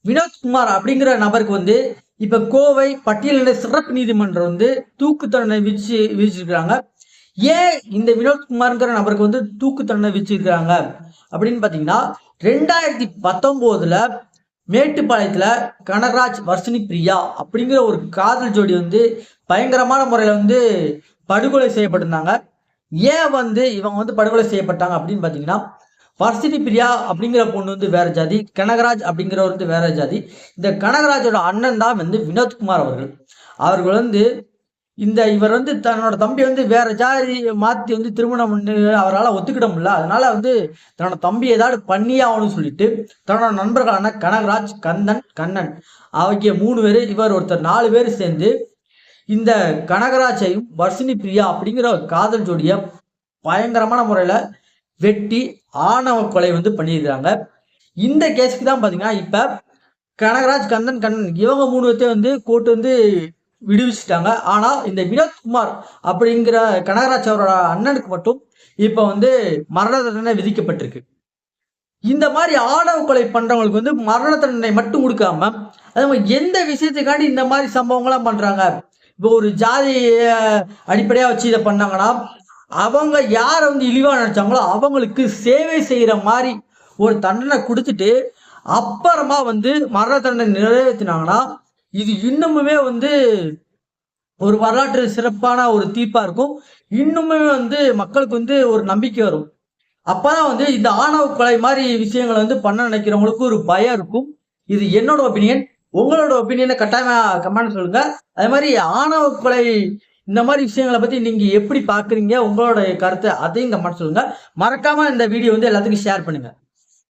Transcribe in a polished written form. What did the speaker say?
வினோத்குமார் அப்படிங்கிற நபருக்கு வந்து இப்ப கோவை பட்டியலின சிறப்பு நீதிமன்றம் வந்து தூக்கு தண்டனை விதிச்சிருக்கிறாங்க. ஏன் இந்த வினோத்குமார்ங்கிற நபருக்கு வந்து தூக்கு தண்டனை விதிச்சிருக்கிறாங்க அப்படின்னு பாத்தீங்கன்னா 2019 மேட்டுப்பாளையத்துல கனகராஜ் வர்ஷினி பிரியா அப்படிங்கிற ஒரு காதல் ஜோடி வந்து பயங்கரமான முறையில வந்து படுகொலை செய்யப்பட்டிருந்தாங்க. ஏன் வந்து இவங்க வந்து படுகொலை செய்யப்பட்டாங்க அப்படின்னு பாத்தீங்கன்னா, வர்ஷினி பிரியா அப்படிங்கிற பொண்ணு வந்து வேற ஜாதி, கனகராஜ் அப்படிங்கிறவர் வந்து வேற ஜாதி. இந்த கனகராஜோட அண்ணன் தான் வந்து வினோத்குமார் அவர்கள். அவர்கள் வந்து இவர் வந்து தன்னோட தம்பி வந்து வேற ஜாதி மாத்தி வந்து திருமணம் பண்ணி அவரால் ஒத்துக்கிட முடியல. அதனால வந்து தன்னோட தம்பி ஏதாவது பண்ணியே ஆகணும்னு சொல்லிட்டு தன்னோட நண்பர்களான கனகராஜ், கந்தன், கண்ணன் ஆகிய 3 பேர், இவர் ஒருத்தர் 4 பேர் சேர்ந்து இந்த கனகராஜையும் வர்ஷினி பிரியா அப்படிங்கிற ஒரு காதல் ஜோடிய பயங்கரமான முறையில வெட்டி ஆணவ கொலை வந்து பண்ணியிருக்காங்க. இந்த கேஸுக்கு தான் பாத்தீங்கன்னா இப்ப கனகராஜ், கந்தன், கண்ணன் இவங்க 3 பேர்த்தையும் வந்து கோர்ட் வந்து விடுவிச்சுட்டாங்க. ஆனா இந்த வினோத்குமார் அப்படிங்கிற கனகராஜ் அவரோட அண்ணனுக்கு மட்டும் இப்ப வந்து மரண தண்டனை விதிக்கப்பட்டிருக்கு. இந்த மாதிரி ஆணவ கொலை பண்றவங்களுக்கு வந்து மரண தண்டனை மட்டும் கொடுக்காம அதே மாதிரி எந்த விஷயத்துக்காண்டி இந்த மாதிரி சம்பவங்கள்லாம் பண்றாங்க. இப்போ ஒரு ஜாதி அடிப்படையா வச்சு இதை பண்ணாங்கன்னா அவங்க யாரை வந்து இழிவா நினைச்சாங்களோ அவங்களுக்கு சேவை செய்யற மாதிரி ஒரு தண்டனை கொடுத்துட்டு அப்புறமா வந்து மரண தண்டனை நிறைவேற்றினாங்கன்னா இது இன்னுமுமே வந்து ஒரு வரலாற்று சிறப்பான ஒரு தீர்ப்பா இருக்கும். இன்னுமே வந்து மக்களுக்கு வந்து ஒரு நம்பிக்கை வரும். அப்பதான் வந்து இந்த ஆணவ கொலை மாதிரி விஷயங்களை வந்து பண்ண நினைக்கிறவங்களுக்கு ஒரு பயம் இருக்கும். இது என்னோட ஒப்பீனியன். உங்களோட ஒப்பீனியனை கட்டாயமா கமெண்ட் சொல்லுங்க. அதே மாதிரி ஆணவ கொலை இந்த மாதிரி விஷயங்களை பத்தி நீங்க எப்படி பாக்குறீங்க, உங்களோட கருத்தை அதையும் கமெண்ட் சொல்லுங்க. மறக்காம இந்த வீடியோ வந்து எல்லாத்துக்கும் ஷேர் பண்ணுங்க.